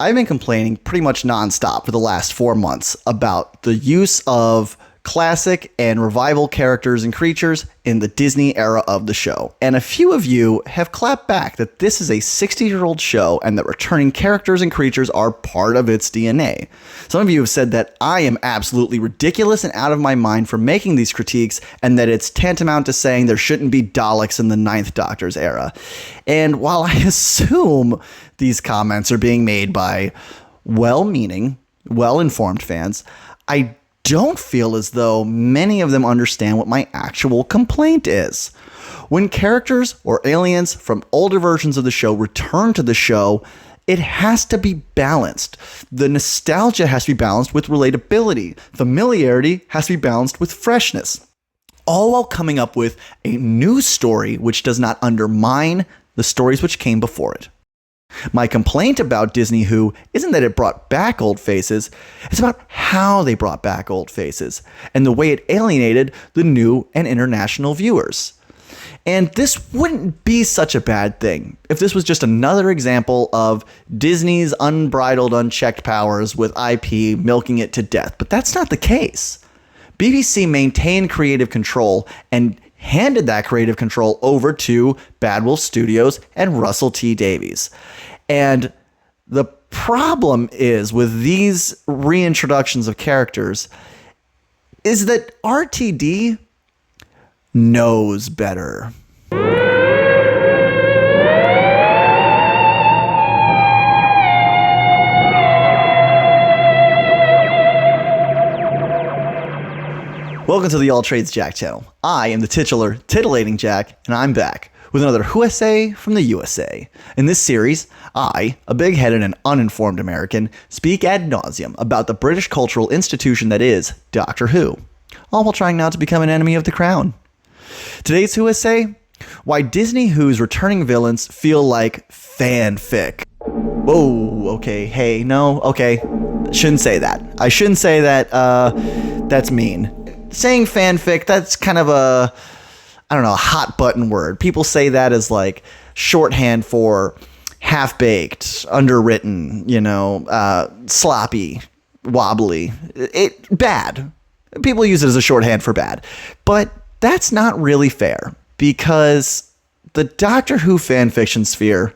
I've been complaining pretty much nonstop for the last 4 months about the use of classic and revival characters and creatures in the Disney era of the show. And a few of you have clapped back that this is a 60-year-old show and that returning characters and creatures are part of its DNA. Some of you have said that I am absolutely ridiculous and out of my mind for making these critiques, and that it's tantamount to saying there shouldn't be Daleks in the Ninth Doctor's era. And while I assume these comments are being made by well-meaning, well-informed fans, I don't feel as though many of them understand what my actual complaint is. When characters or aliens from older versions of the show return to the show, it has to be balanced. The nostalgia has to be balanced with relatability. Familiarity has to be balanced with freshness. All while coming up with a new story which does not undermine the stories which came before it. My complaint about Disney Who isn't that it brought back old faces, it's about how they brought back old faces, and the way it alienated the new and international viewers. And this wouldn't be such a bad thing if this was just another example of Disney's unbridled, unchecked powers with IP milking it to death, but that's not the case. BBC maintained creative control and handed that creative control over to Bad Wolf Studios and Russell T Davies. And the problem is with these reintroductions of characters is that RTD knows better. Welcome to the All Trades Jack channel. I am the titular, titillating Jack, and I'm back with another Who-essay from the USA. In this series, I, a big-headed and uninformed American, speak ad nauseum about the British cultural institution that is Doctor Who, all while trying not to become an enemy of the crown. Today's Who-essay: why Disney Who's returning villains feel like fanfic. Whoa, okay, hey, no, okay, shouldn't say that. I shouldn't say that, that's mean. Saying fanfic, that's kind of a, I don't know, a hot button word. People say that as like shorthand for half-baked, underwritten, sloppy, wobbly. Bad. People use it as a shorthand for bad. But that's not really fair, because the Doctor Who fanfiction sphere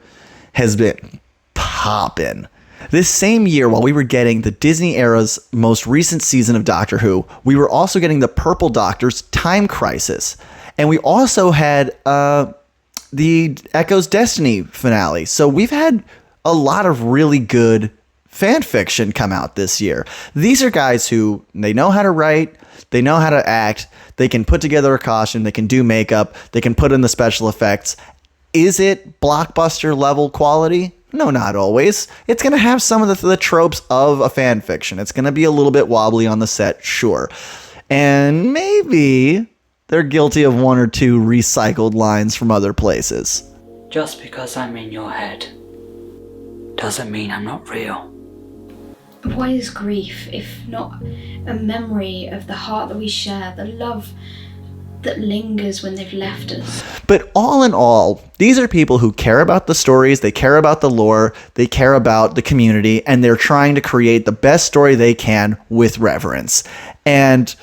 has been poppin'. This same year, while we were getting the Disney era's most recent season of Doctor Who, we were also getting the Purple Doctor's Time Crisis. And we also had the Echo's Destiny finale. So we've had a lot of really good fan fiction come out this year. These are guys who, they know how to write, they know how to act, they can put together a costume, they can do makeup, they can put in the special effects. Is it blockbuster level quality? No, not always. It's going to have some of the tropes of a fan fiction. It's going to be a little bit wobbly on the set, sure. And maybe they're guilty of one or two recycled lines from other places. Just because I'm in your head doesn't mean I'm not real. What is grief if not a memory of the heart that we share, the love that lingers when they've left us? But all in all, these are people who care about the stories, they care about the lore, they care about the community, and they're trying to create the best story they can with reverence. And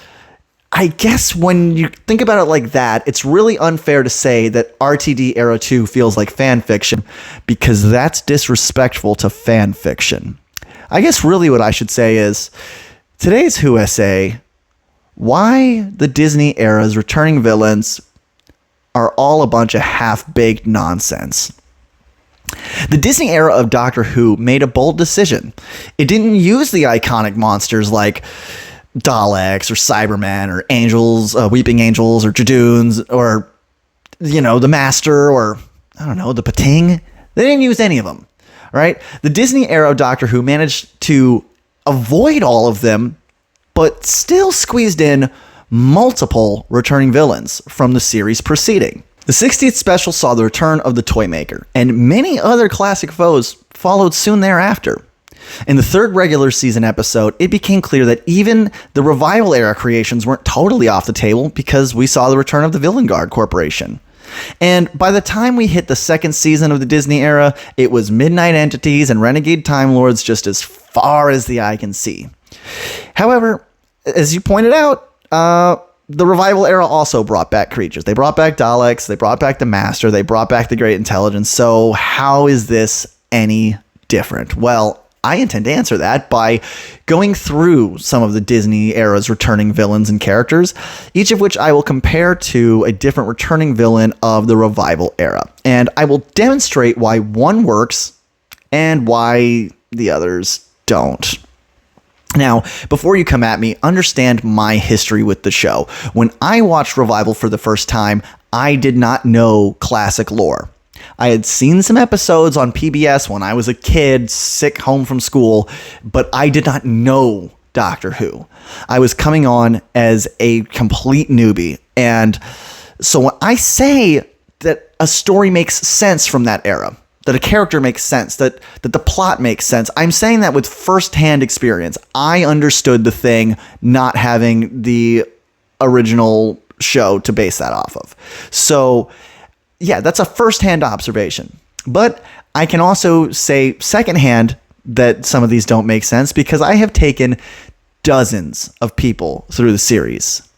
I guess when you think about it like that, it's really unfair to say that RTD Era 2 feels like fan fiction, because that's disrespectful to fan fiction. I guess really what I should say is, today's Who essay: why the Disney era's returning villains are all a bunch of half-baked nonsense. The Disney era of Doctor Who made a bold decision. It didn't use the iconic monsters like Daleks or Cybermen or angels, weeping angels or Jadoons or, the Master or, I don't know, the Pating. They didn't use any of them, right? The Disney era of Doctor Who managed to avoid all of them, but still squeezed in multiple returning villains from the series preceding. The 60th special saw the return of the Toymaker, and many other classic foes followed soon thereafter. In the third regular season episode, it became clear that even the revival era creations weren't totally off the table, because we saw the return of the Villain Guard Corporation. And by the time we hit the second season of the Disney era, it was Midnight Entities and Renegade Time Lords just as far as the eye can see. However, as you pointed out, the Revival era also brought back creatures. They brought back Daleks, they brought back the Master, they brought back the Great Intelligence. So how is this any different? Well, I intend to answer that by going through some of the Disney era's returning villains and characters, each of which I will compare to a different returning villain of the Revival era. And I will demonstrate why one works and why the others don't. Now, before you come at me, understand my history with the show. When I watched Revival for the first time, I did not know classic lore. I had seen some episodes on PBS when I was a kid, sick home from school, but I did not know Doctor Who. I was coming on as a complete newbie. And so when I say that a story makes sense from that era, that a character makes sense, that the plot makes sense, I'm saying that with firsthand experience. I understood the thing not having the original show to base that off of. So yeah, that's a firsthand observation. But I can also say secondhand that some of these don't make sense because I have taken dozens of people through the series,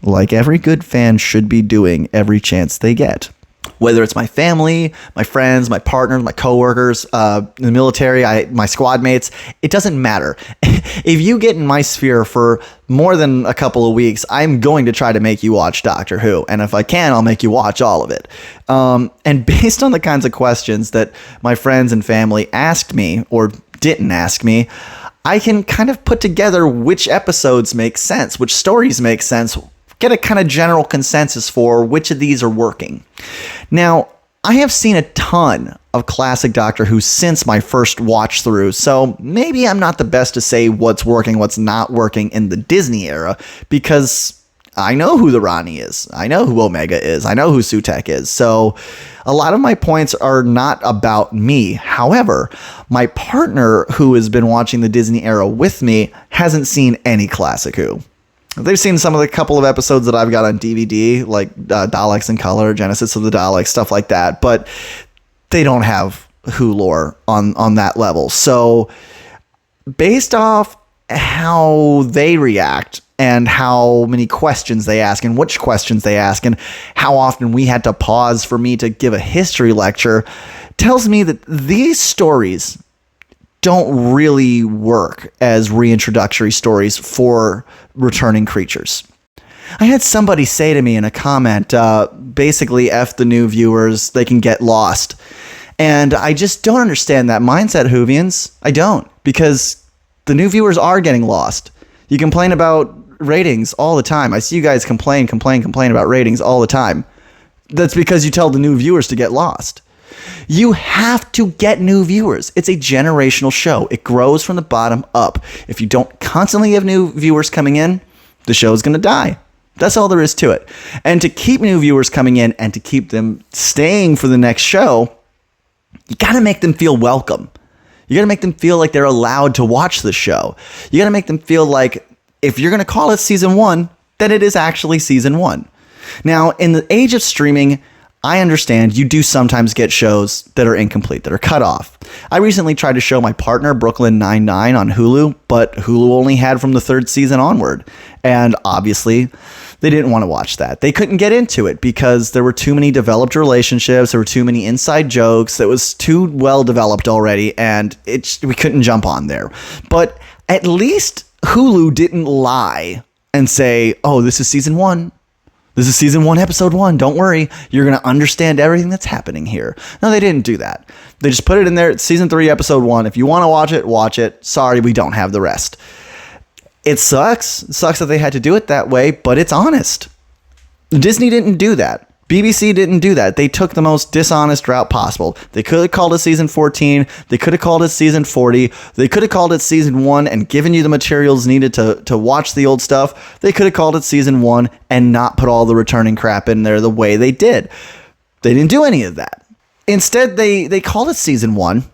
like every good fan should be doing every chance they get. Whether it's my family, my friends, my partners, my coworkers, in the military, my squad mates, it doesn't matter. If you get in my sphere for more than a couple of weeks, I'm going to try to make you watch Doctor Who. And if I can, I'll make you watch all of it. And based on the kinds of questions that my friends and family asked me or didn't ask me, I can kind of put together which episodes make sense, which stories make sense, get a kind of general consensus for which of these are working. Now, I have seen a ton of classic Doctor Who since my first watch through, so maybe I'm not the best to say what's working, what's not working in the Disney era, because I know who the Rani is, I know who Omega is, I know who Sutekh is, so a lot of my points are not about me. However, my partner who has been watching the Disney era with me hasn't seen any classic Who. They've seen some of the couple of episodes that I've got on DVD, like Daleks in Color, Genesis of the Daleks, stuff like that, but they don't have Who lore on that level. So based off how they react and how many questions they ask and which questions they ask and how often we had to pause for me to give a history lecture, tells me that these stories don't really work as reintroductory stories for returning creatures. I had somebody say to me in a comment, basically, F the new viewers, they can get lost. And I just don't understand that mindset, Whovians. I don't, because the new viewers are getting lost. You complain about ratings all the time. I see you guys complain about ratings all the time. That's because you tell the new viewers to get lost. You have to get new viewers. It's a generational show. It grows from the bottom up. If you don't constantly have new viewers coming in, the show is going to die. That's all there is to it. And to keep new viewers coming in and to keep them staying for the next show, you got to make them feel welcome. You got to make them feel like they're allowed to watch the show. You got to make them feel like if you're going to call it season 1, then it is actually season 1. Now, in the age of streaming, I understand you do sometimes get shows that are incomplete, that are cut off. I recently tried to show my partner Brooklyn Nine-Nine on Hulu, but Hulu only had from the 3rd season onward. And obviously, they didn't want to watch that. They couldn't get into it because there were too many developed relationships, there were too many inside jokes, that was too well developed already, and we couldn't jump on there. But at least Hulu didn't lie and say, oh, this is season 1. This is season 1, episode 1. Don't worry. You're going to understand everything that's happening here. No, they didn't do that. They just put it in there. It's season 3, episode 1. If you want to watch it, watch it. Sorry, we don't have the rest. It sucks. It sucks that they had to do it that way, but it's honest. Disney didn't do that. BBC didn't do that. They took the most dishonest route possible. They could have called it season 14. They could have called it season 40. They could have called it season 1 and given you the materials needed to watch the old stuff. They could have called it season 1 and not put all the returning crap in there the way they did. They didn't do any of that. Instead, they called it season 1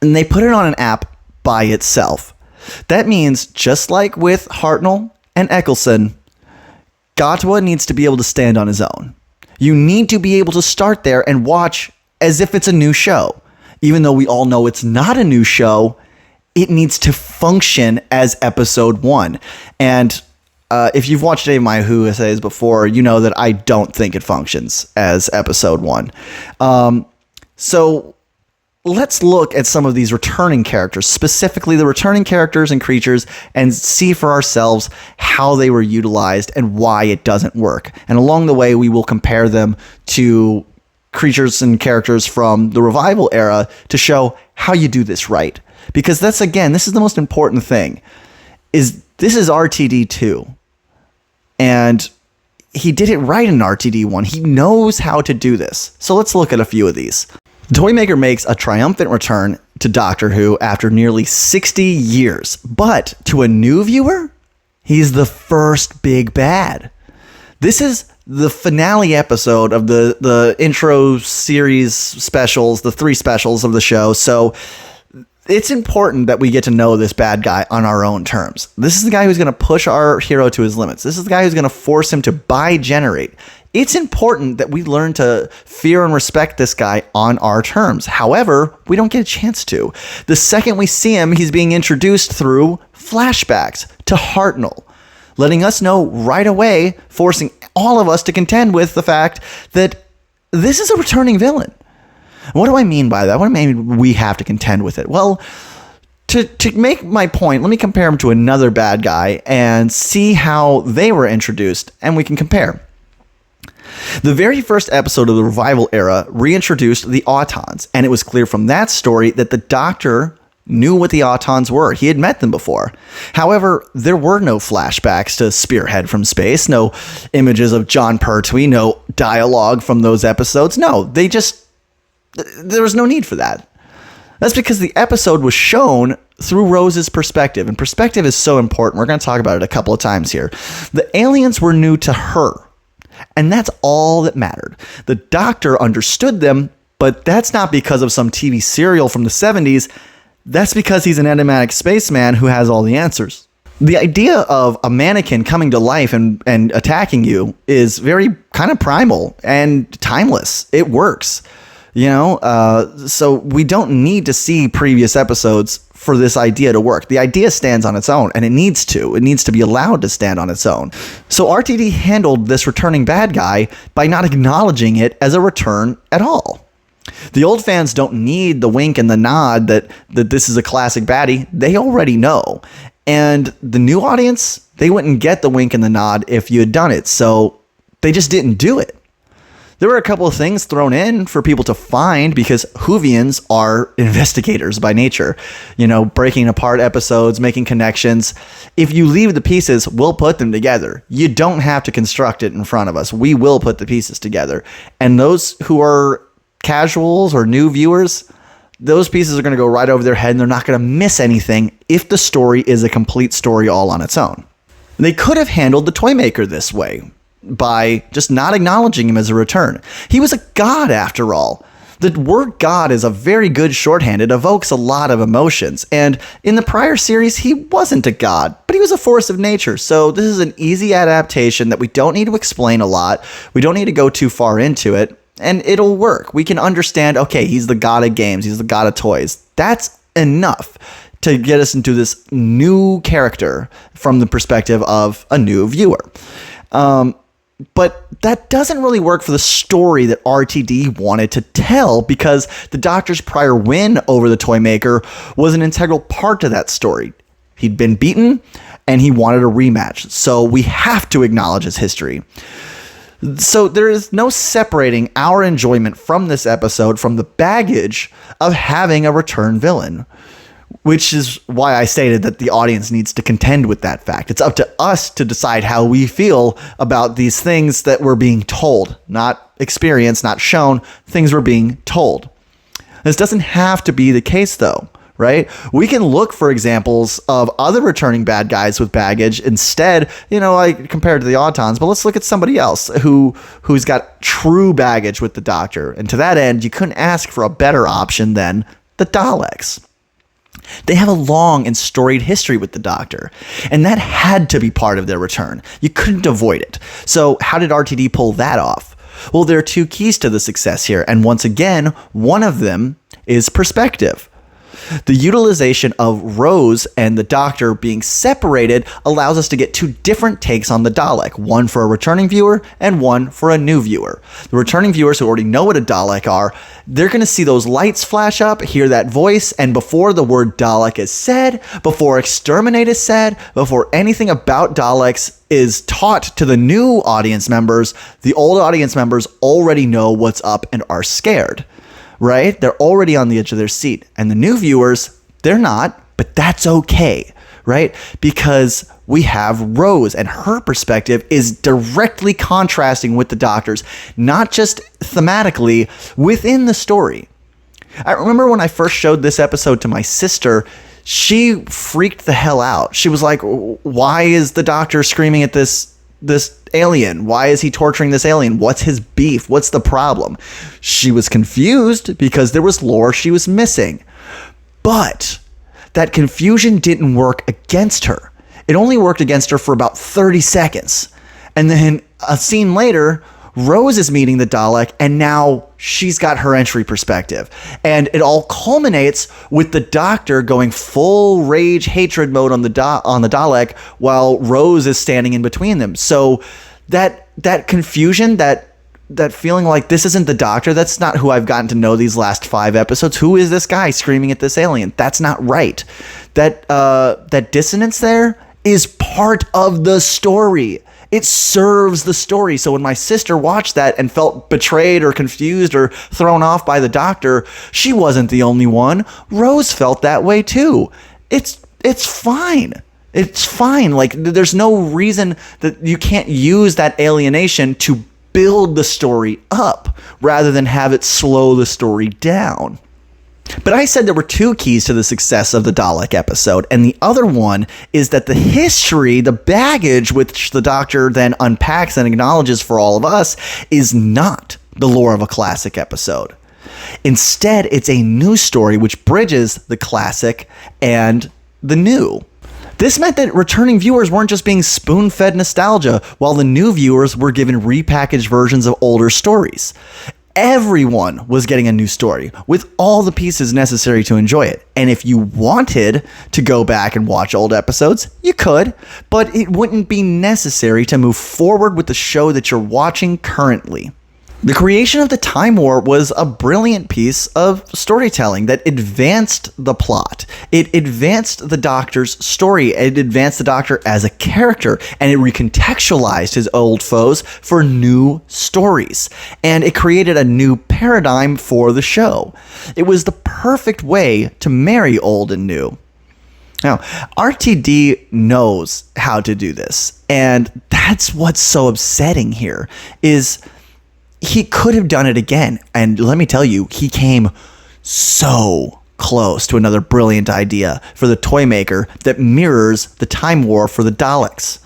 and they put it on an app by itself. That means, just like with Hartnell and Eccleston, Gatwa needs to be able to stand on his own. You need to be able to start there and watch as if it's a new show. Even though we all know it's not a new show, it needs to function as episode 1. And if you've watched any of my Who essays before, you know that I don't think it functions as episode 1. So let's look at some of these returning characters, specifically the returning characters and creatures, and see for ourselves how they were utilized and why it doesn't work. And along the way, we will compare them to creatures and characters from the revival era to show how you do this right. Because this is the most important thing, is this is RTD2. And he did it right in RTD1. He knows how to do this. So let's look at a few of these. Toymaker makes a triumphant return to Doctor Who after nearly 60 years. But to a new viewer, he's the first big bad. This is the finale episode of the intro series specials, the 3 specials of the show. So it's important that we get to know this bad guy on our own terms. This is the guy who's going to push our hero to his limits. This is the guy who's going to force him to bi-generate. It's important that we learn to fear and respect this guy on our terms. However, we don't get a chance to. The second we see him, he's being introduced through flashbacks to Hartnell, letting us know right away, forcing all of us to contend with the fact that this is a returning villain. What do I mean by that? What do I mean we have to contend with it? Well, to make my point, let me compare him to another bad guy and see how they were introduced, and we can compare. The very first episode of the revival era reintroduced the Autons, and it was clear from that story that the Doctor knew what the Autons were. He had met them before. However, there were no flashbacks to Spearhead from space, no images of John Pertwee, no dialogue from those episodes. No, there was no need for that. That's because the episode was shown through Rose's perspective, and perspective is so important. We're going to talk about it a couple of times here. The aliens were new to her, and that's all that mattered. The Doctor understood them, but that's not because of some TV serial from the 70s. That's because he's an enigmatic spaceman who has all the answers. The idea of a mannequin coming to life and attacking you is very kind of primal and timeless. It works. So we don't need to see previous episodes for this idea to work. The idea stands on its own, and it needs to be allowed to stand on its own. So RTD handled this returning bad guy by not acknowledging it as a return at all. The old fans don't need the wink and the nod that this is a classic baddie. They already know. And the new audience, they wouldn't get the wink and the nod if you had done it. So they just didn't do it. There were a couple of things thrown in for people to find because Whovians are investigators by nature, breaking apart episodes, making connections. If you leave the pieces, we'll put them together. You don't have to construct it in front of us. We will put the pieces together. And those who are casuals or new viewers, those pieces are going to go right over their head and they're not going to miss anything if the story is a complete story all on its own. They could have handled the Toymaker this way, by just not acknowledging him as a return. He was a god after all. The word god is a very good shorthand. It evokes a lot of emotions. And in the prior series, he wasn't a god, but he was a force of nature. So this is an easy adaptation that we don't need to explain a lot. We don't need to go too far into it, and it'll work. We can understand, okay, he's the god of games. He's the god of toys. That's enough to get us into this new character from the perspective of a new viewer. But that doesn't really work for the story that RTD wanted to tell, because the Doctor's prior win over the Toymaker was an integral part to that story. He'd been beaten, and he wanted a rematch, so we have to acknowledge his history. So there is no separating our enjoyment from this episode from the baggage of having a return villain, which is why I stated that the audience needs to contend with that fact. It's up to us to decide how we feel about these things that we're being told, not experienced, not shown, things we're being told. This doesn't have to be the case, though, right? We can look for examples of other returning bad guys with baggage instead, like compared to the Autons, but let's look at somebody else who's got true baggage with the Doctor. And to that end, you couldn't ask for a better option than the Daleks. They have a long and storied history with the Doctor, and that had to be part of their return. You couldn't avoid it. So how did RTD pull that off? Well, there are two keys to the success here, and once again, one of them is perspective. The utilization of Rose and the Doctor being separated allows us to get two different takes on the Dalek, one for a returning viewer and one for a new viewer. The returning viewers who already know what a Dalek are, they're going to see those lights flash up, hear that voice, and before the word Dalek is said, before exterminate is said, before anything about Daleks is taught to the new audience members, the old audience members already know what's up and are scared. Right? They're already on the edge of their seat. And the new viewers, they're not, but that's okay, right? Because we have Rose, and her perspective is directly contrasting with the Doctor's, not just thematically, within the story. I remember when I first showed this episode to my sister, she freaked the hell out. She was like, why is the Doctor screaming at this alien? Why is he torturing this alien? What's his beef? What's the problem? She was confused because there was lore she was missing. But that confusion didn't work against her. It only worked against her for about 30 seconds. And then a scene later, Rose is meeting the Dalek, and now she's got her entry perspective. And it all culminates with the Doctor going full rage hatred mode on the Dalek, while Rose is standing in between them. So that confusion, that feeling like this isn't the Doctor, that's not who I've gotten to know these last 5 episodes. Who is this guy screaming at this alien? That's not right. That dissonance there is part of the story. It serves the story. So when my sister watched that and felt betrayed or confused or thrown off by the Doctor, she wasn't the only one. Rose felt that way too. It's fine. It's fine. Like, there's no reason that you can't use that alienation to build the story up rather than have it slow the story down. But I said there were two keys to the success of the Dalek episode, and the other one is that the history, the baggage which the Doctor then unpacks and acknowledges for all of us, is not the lore of a classic episode. Instead, it's a new story which bridges the classic and the new. This meant that returning viewers weren't just being spoon-fed nostalgia, while the new viewers were given repackaged versions of older stories. Everyone was getting a new story with all the pieces necessary to enjoy it. And if you wanted to go back and watch old episodes, you could, but it wouldn't be necessary to move forward with the show that you're watching currently. The creation of the Time War was a brilliant piece of storytelling that advanced the plot. It advanced the Doctor's story. It advanced the Doctor as a character, and it recontextualized his old foes for new stories. And it created a new paradigm for the show. It was the perfect way to marry old and new. Now, RTD knows how to do this, and that's what's so upsetting here, is he could have done it again, and let me tell you, he came so close to another brilliant idea for the toy maker that mirrors the Time War for the Daleks.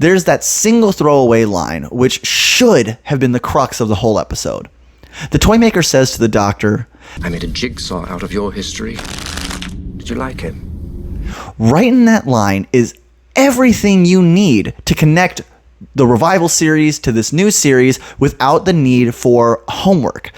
There's that single throwaway line, which should have been the crux of the whole episode. The toy maker says to the Doctor, "I made a jigsaw out of your history. Did you like it?" Right in that line is everything you need to connect the revival series to this new series without the need for homework.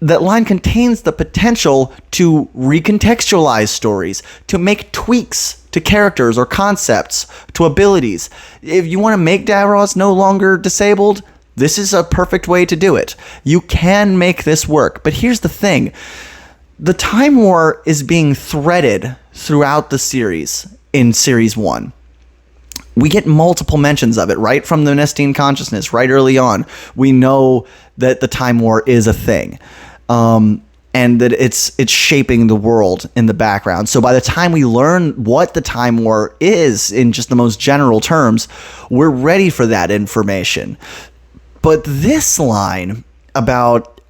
That line contains the potential to recontextualize stories, to make tweaks to characters or concepts, to abilities. If you want to make Davros no longer disabled, this is a perfect way to do it. You can make this work. But here's the thing. The Time War is being threaded throughout the series in Series 1. We get multiple mentions of it right from the Nestine consciousness, right early on. We know that the Time War is a thing, and that it's shaping the world in the background. So by the time we learn what the Time War is in just the most general terms, we're ready for that information. But this line about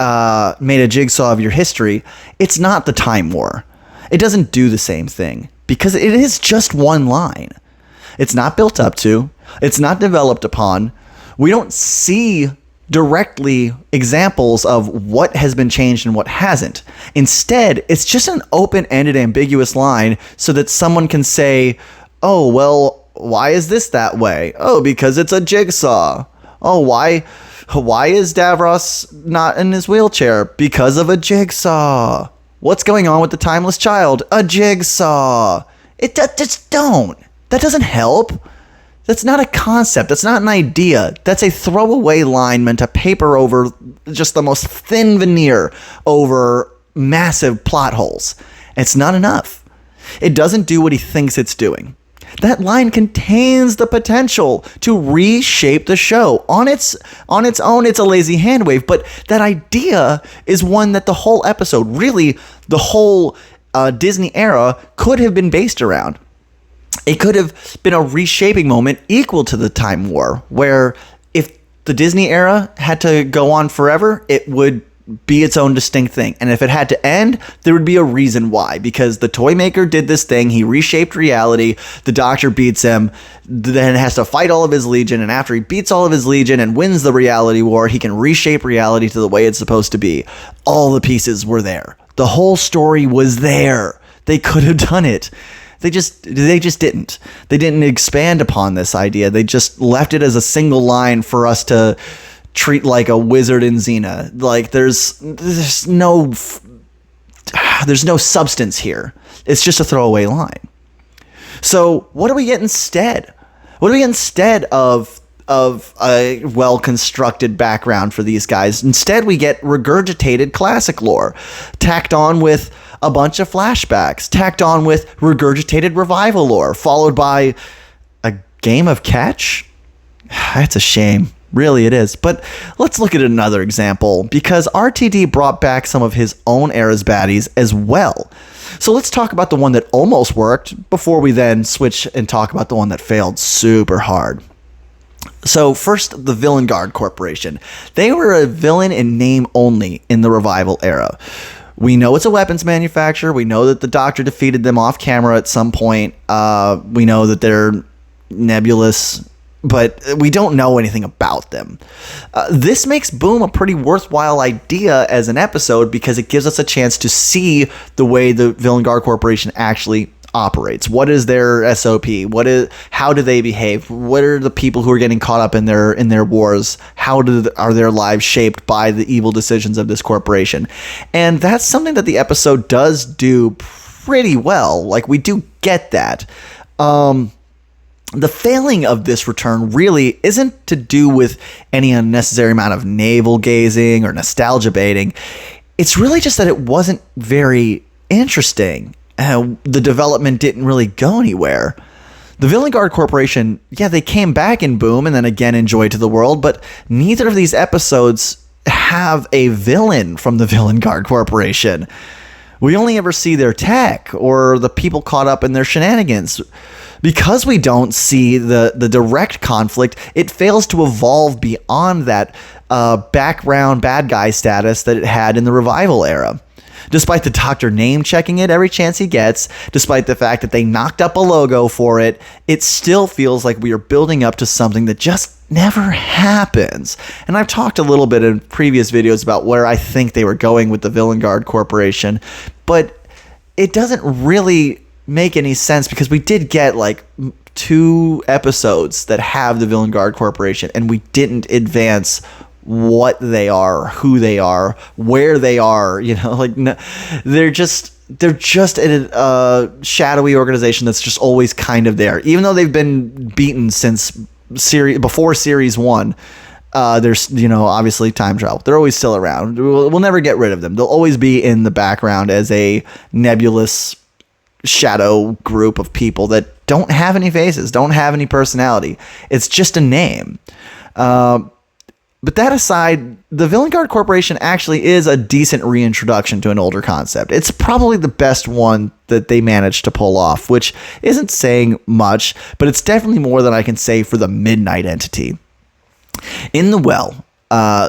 made a jigsaw of your history, it's not the Time War. It doesn't do the same thing because it is just one line. It's not built up to. It's not developed upon. We don't see directly examples of what has been changed and what hasn't. Instead, it's just an open-ended, ambiguous line so that someone can say, oh, well, why is this that way? Oh, because it's a jigsaw. Oh, why Why is Davros not in his wheelchair? Because of a jigsaw. What's going on with the timeless child? A jigsaw. Just don't. That doesn't help. That's not a concept. That's not an idea. That's a throwaway line meant to paper over just the most thin veneer over massive plot holes. It's not enough. It doesn't do what he thinks it's doing. That line contains the potential to reshape the show. On its own, it's a lazy hand wave, but that idea is one that the whole episode, really the whole Disney era, could have been based around. It could have been a reshaping moment equal to the Time War, where if the Disney era had to go on forever, it would be its own distinct thing. And if it had to end, there would be a reason why. Because the toy maker did this thing, he reshaped reality, the Doctor beats him, then has to fight all of his Legion, and after he beats all of his Legion and wins the reality war, he can reshape reality to the way it's supposed to be. All the pieces were there. The whole story was there. They could have done it. They just didn't. They didn't expand upon this idea. They just left it as a single line for us to treat like a wizard in Xena. Like there's no substance here. It's just a throwaway line. So what do we get instead? What do we get instead of a well-constructed background for these guys? Instead, we get regurgitated classic lore, tacked on with a bunch of flashbacks, tacked on with regurgitated revival lore, followed by a game of catch? That's a shame. Really, it is. But let's look at another example, because RTD brought back some of his own era's baddies as well. So let's talk about the one that almost worked before we then switch and talk about the one that failed super hard. So first, the Villain Guard Corporation. They were a villain in name only in the revival era. We know it's a weapons manufacturer. We know that the Doctor defeated them off camera at some point. We know that they're nebulous, but we don't know anything about them. This makes Boom a pretty worthwhile idea as an episode because it gives us a chance to see the way the Villain Guard Corporation actually operates. What is their SOP? How do they behave? What are the people who are getting caught up in their wars? How are their lives shaped by the evil decisions of this corporation? And that's something that the episode does do pretty well. Like, we do get that. The failing of this return really isn't to do with any unnecessary amount of navel gazing or nostalgia baiting. It's really just that it wasn't very interesting. The development didn't really go anywhere. The Villain Guard Corporation, yeah, they came back in Boom and then again in Joy to the World, but neither of these episodes have a villain from the Villain Guard Corporation. We only ever see their tech or the people caught up in their shenanigans. Because we don't see the direct conflict, it fails to evolve beyond that background bad guy status that it had in the revival era. Despite the Doctor name checking it every chance he gets, despite the fact that they knocked up a logo for it, it still feels like we are building up to something that just never happens. And I've talked a little bit in previous videos about where I think they were going with the Villain Guard Corporation, but it doesn't really make any sense because we did get like 2 episodes that have the Villain Guard Corporation and we didn't advance what they are, who they are, where they are, they're just a shadowy organization that's just always kind of there. Even though they've been beaten since before series 1, there's, obviously time travel. They're always still around. We'll never get rid of them. They'll always be in the background as a nebulous shadow group of people that don't have any faces, don't have any personality. It's just a name. But that aside, the Villain Guard Corporation actually is a decent reintroduction to an older concept. It's probably the best one that they managed to pull off, which isn't saying much, but it's definitely more than I can say for the Midnight Entity. In The Well,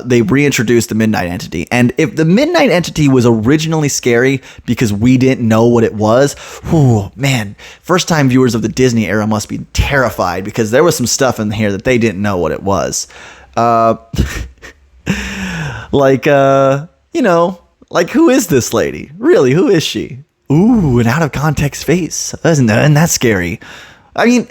they reintroduced the Midnight Entity, and if the Midnight Entity was originally scary because we didn't know what it was, whew, man, first-time viewers of the Disney era must be terrified because there was some stuff in here that they didn't know what it was. Who is this lady? Really, who is she? Ooh, an out-of-context face. Isn't that scary? I mean,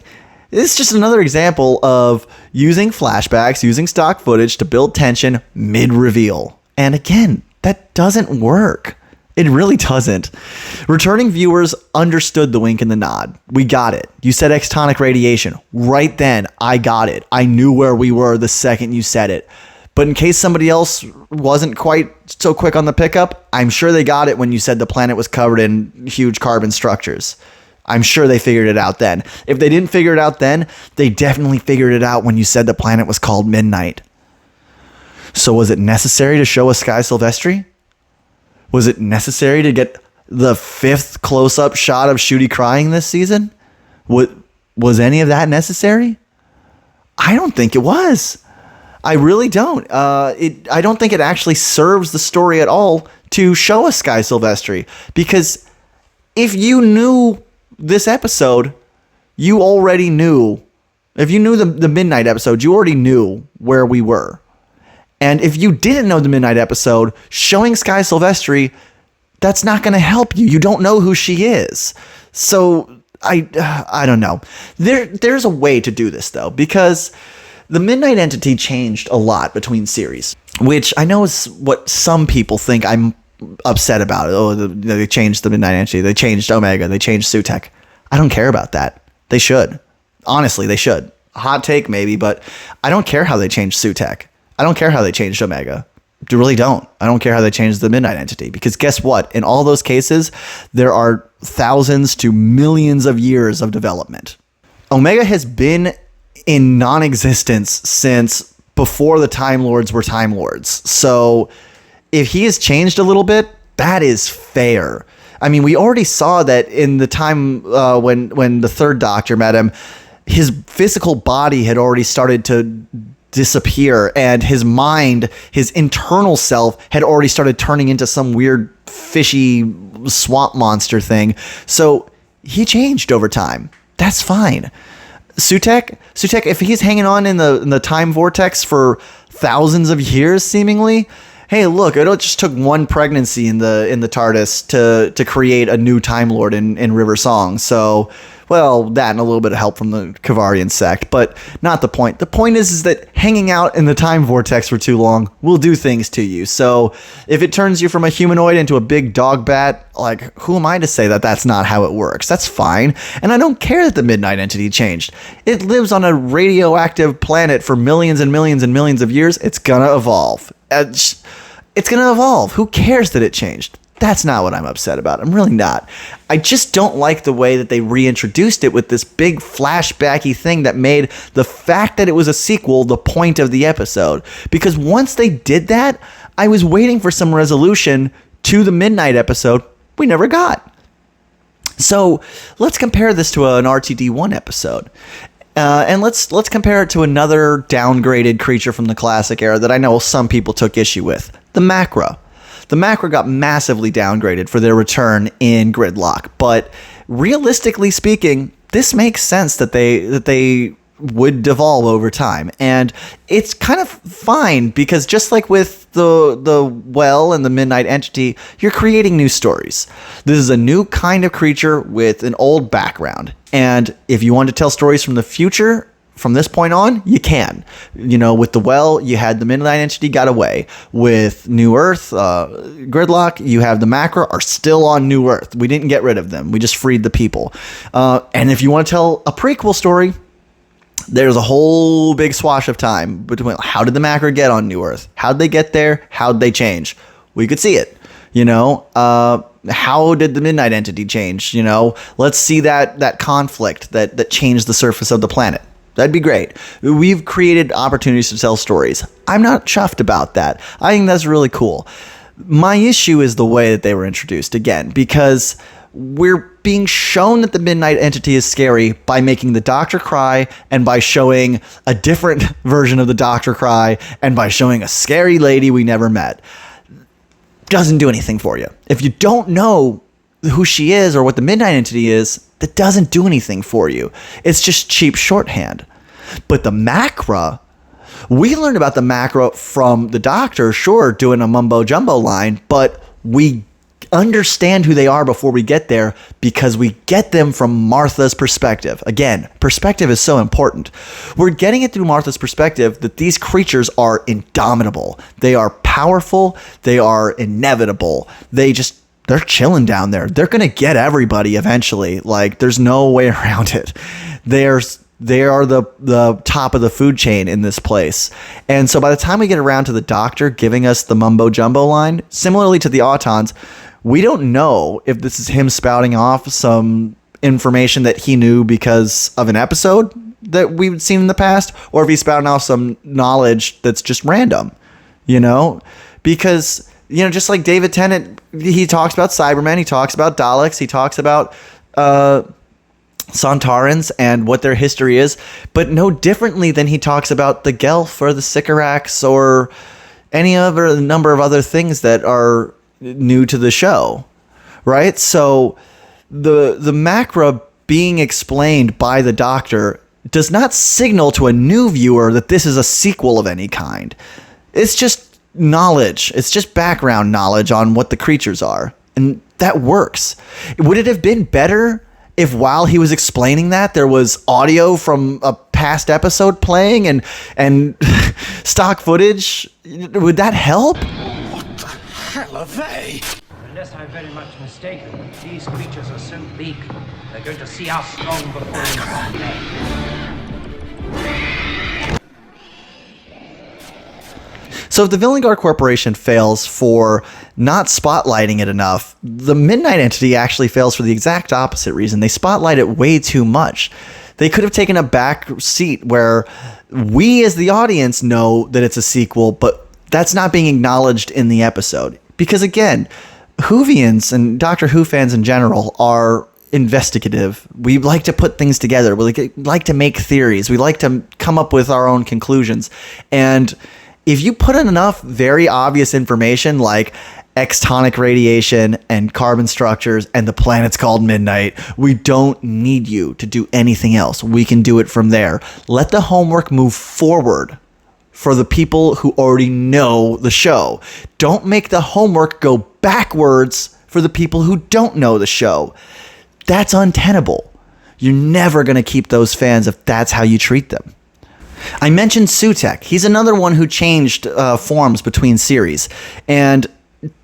It's just another example of using flashbacks, using stock footage to build tension mid-reveal. And again, that doesn't work. It really doesn't. Returning viewers understood the wink and the nod. We got it. You said extonic radiation. Right then, I got it. I knew where we were the second you said it. But in case somebody else wasn't quite so quick on the pickup, I'm sure they got it when you said the planet was covered in huge carbon structures. I'm sure they figured it out then. If they didn't figure it out then, they definitely figured it out when you said the planet was called Midnight. So was it necessary to show a Sky Silvestri? Was it necessary to get the 5th close-up shot of Shooty crying this season? Was any of that necessary? I don't think it was. I really don't. I don't think it actually serves the story at all to show a Sky Silvestri. Because if you knew this episode, you already knew. If you knew the Midnight episode, you already knew where we were. And if you didn't know the Midnight episode, showing Sky Silvestri, that's not going to help you. You don't know who she is. So I don't know. There's a way to do this though, because the Midnight entity changed a lot between series, which I know is what some people think I'm upset about. Oh, they changed the Midnight entity. They changed Omega. They changed Sutekh. I don't care about that. They should. Honestly, they should. Hot take maybe, but I don't care how they changed Sutekh. I don't care how they changed Omega. I really don't. I don't care how they changed the Midnight entity, because guess what? In all those cases, there are thousands to millions of years of development. Omega has been in non-existence since before the Time Lords were Time Lords. So if he has changed a little bit, that is fair. I mean, we already saw that in the time when the third Doctor met him, his physical body had already started to disappear, and his mind, his internal self, had already started turning into some weird fishy swamp monster thing. So he changed over time. That's fine. Sutekh, if he's hanging on in the time vortex for thousands of years, seemingly, hey, look, it just took one pregnancy in the TARDIS to create a new Time Lord in River Song. So, well, that and a little bit of help from the Kavarian sect, but not the point. The point is that hanging out in the time vortex for too long will do things to you. So if it turns you from a humanoid into a big dog bat, like, who am I to say that that's not how it works? That's fine. And I don't care that the Midnight entity changed. It lives on a radioactive planet for millions and millions and millions of years. It's gonna evolve. It's gonna evolve. Who cares that it changed? That's not what I'm upset about. I'm really not. I just don't like the way that they reintroduced it with this big flashbacky thing that made the fact that it was a sequel the point of the episode. Because once they did that, I was waiting for some resolution to the Midnight episode we never got. So let's compare this to an RTD1 episode. And let's compare it to another downgraded creature from the classic era that I know some people took issue with, the Macra. The Macra got massively downgraded for their return in Gridlock, but realistically speaking, this makes sense that they would devolve over time, and it's kind of fine because just like with the Well and the Midnight entity, you're creating new stories. This is a new kind of creature with an old background, and if you want to tell stories from the future, from this point on, you can. You know, with the Well, you had the Midnight entity got away. With New Earth, Gridlock, you have the Macra are still on New Earth. We didn't get rid of them. We just freed the people. And if you want to tell a prequel story, there's a whole big swash of time between how did the Macra get on New Earth? How'd they get there? How'd they change? We could see it. You know, how did the Midnight entity change? You know, let's see that conflict that changed the surface of the planet. That'd be great. We've created opportunities to tell stories. I'm not chuffed about that. I think that's really cool. My issue is the way that they were introduced, again, because we're being shown that the Midnight entity is scary by making the Doctor cry, and by showing a different version of the Doctor cry, and by showing a scary lady we never met. Doesn't do anything for you. If you don't know who she is or what the Midnight entity is, that doesn't do anything for you. It's just cheap shorthand. But the Macra, we learned about the Macra from the Doctor, sure, doing a mumbo jumbo line, but we understand who they are before we get there because we get them from Martha's perspective. Again, perspective is so important. We're getting it through Martha's perspective that these creatures are indomitable. They are powerful. They are inevitable. They're chilling down there. They're going to get everybody eventually. Like, there's no way around it. They are the top of the food chain in this place. And so by the time we get around to the doctor giving us the mumbo jumbo line, similarly to the Autons, we don't know if this is him spouting off some information that he knew because of an episode that we've seen in the past, or if he's spouting off some knowledge that's just random, because, just like David Tennant, he talks about Cybermen, he talks about Daleks, he talks about Sontarans and what their history is, but no differently than he talks about the Gelf or the Sycorax or any other number of other things that are new to the show, right? So the macra being explained by the doctor does not signal to a new viewer that this is a sequel of any kind. It's just knowledge. It's just background knowledge on what the creatures are. And that works. Would it have been better if while he was explaining that there was audio from a past episode playing and stock footage? Would that help? What the hell are they? Unless I'm very much mistaken, these creatures are so big, they're going to see us long before we see them. So if the Villengard Corporation fails for not spotlighting it enough, the Midnight Entity actually fails for the exact opposite reason. They spotlight it way too much. They could have taken a back seat where we as the audience know that it's a sequel, but that's not being acknowledged in the episode. Because again, Whovians and Doctor Who fans in general are investigative. We like to put things together. We like to make theories. We like to come up with our own conclusions. And if you put in enough very obvious information like extonic radiation and carbon structures and the planet's called Midnight, we don't need you to do anything else. We can do it from there. Let the homework move forward for the people who already know the show. Don't make the homework go backwards for the people who don't know the show. That's untenable. You're never going to keep those fans if that's how you treat them. I mentioned Sutekh. He's another one who changed forms between series. And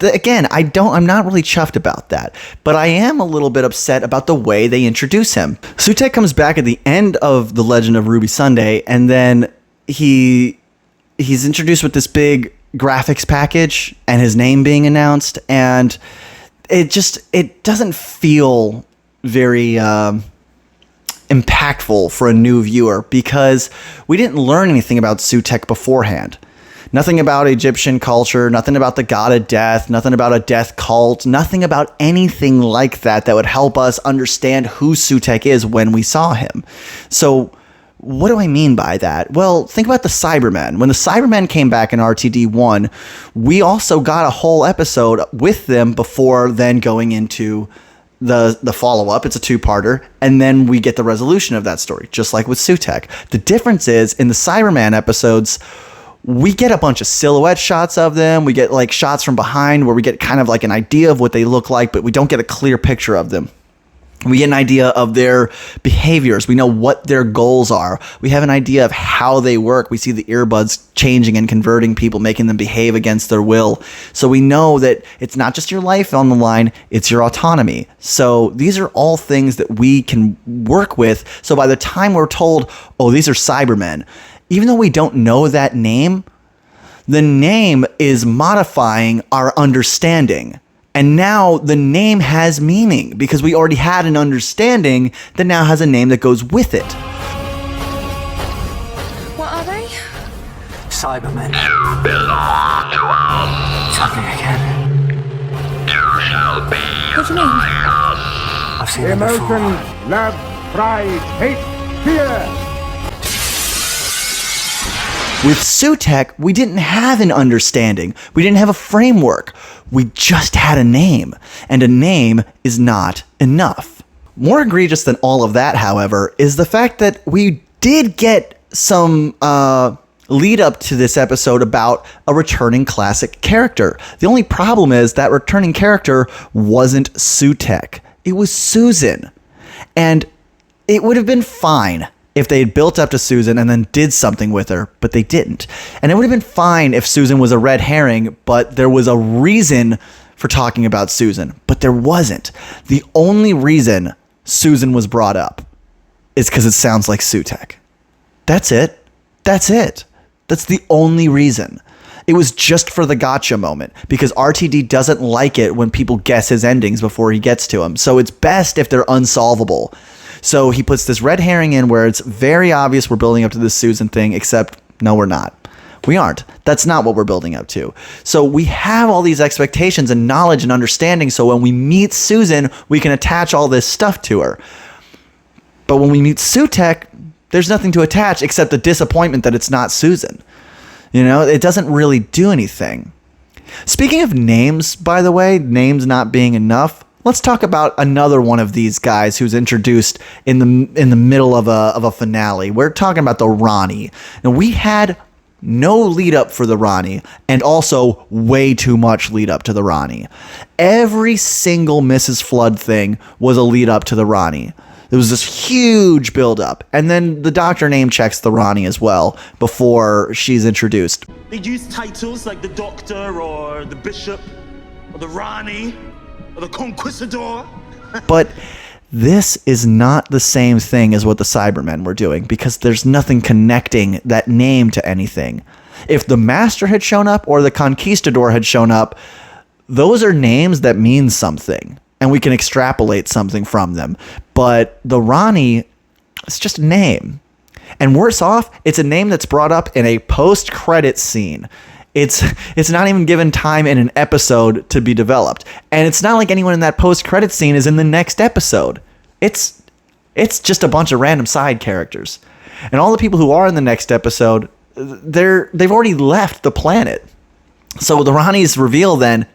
again, I'm not really chuffed about that, but I am a little bit upset about the way they introduce him. Sutekh comes back at the end of The Legend of Ruby Sunday, and then he's introduced with this big graphics package and his name being announced, and it doesn't feel very impactful for a new viewer because we didn't learn anything about Sutekh beforehand. Nothing about Egyptian culture, nothing about the god of death, nothing about a death cult, nothing about anything like that would help us understand who Sutekh is when we saw him. So what do I mean by that? Well, think about the Cybermen. When the Cybermen came back in RTD1, we also got a whole episode with them before then going into the follow-up. It's a two-parter, and then we get the resolution of that story, just like with Sutekh. The difference is, in the Cyberman episodes, we get a bunch of silhouette shots of them. We get like shots from behind where we get kind of like an idea of what they look like, but we don't get a clear picture of them. We get an idea of their behaviors. We know what their goals are. We have an idea of how they work. We see the earbuds changing and converting people, making them behave against their will. So we know that it's not just your life on the line, it's your autonomy. So these are all things that we can work with. So by the time we're told, oh, these are Cybermen, even though we don't know that name, the name is modifying our understanding. And now the name has meaning because we already had an understanding that now has a name that goes with it. What are they? Cybermen. You belong to us. Something again. You shall be What do you mean? I've seen it before. Emotion, love, pride, hate, fear. With Sutekh, we didn't have an understanding. We didn't have a framework. We just had a name. And a name is not enough. More egregious than all of that, however, is the fact that we did get some lead up to this episode about a returning classic character. The only problem is that returning character wasn't Sutekh. It was Susan. And it would have been fine if they had built up to Susan and then did something with her, but they didn't. And it would have been fine if Susan was a red herring, but there was a reason for talking about Susan, but there wasn't. The only reason Susan was brought up is because it sounds like Sutekh. That's it. That's it. That's the only reason. It was just for the gotcha moment, because RTD doesn't like it when people guess his endings before he gets to them. So it's best if they're unsolvable. So he puts this red herring in where it's very obvious we're building up to this Susan thing, except no, we're not. We aren't. That's not what we're building up to. So we have all these expectations and knowledge and understanding, so when we meet Susan, we can attach all this stuff to her. But when we meet Sutekh, there's nothing to attach except the disappointment that it's not Susan. You know, it doesn't really do anything. Speaking of names, by the way, names not being enough, let's talk about another one of these guys who's introduced in the middle of a finale. We're talking about the Rani. And we had no lead up for the Rani, and also way too much lead up to the Rani. Every single Mrs. Flood thing was a lead up to the Rani. There was this huge build up, and then the Doctor name checks the Rani as well before she's introduced. They use titles like the Doctor or the Bishop or the Rani or the Conquistador. But this is not the same thing as what the Cybermen were doing, because there's nothing connecting that name to anything. If the Master had shown up or the Conquistador had shown up, those are names that mean something, and we can extrapolate something from them. But the Rani, it's just a name. And worse off, it's a name that's brought up in a post-credit scene. It's not even given time in an episode to be developed. And it's not like anyone in that post-credit scene is in the next episode. It's just a bunch of random side characters. And all the people who are in the next episode, they've already left the planet. So the Rani's reveal then,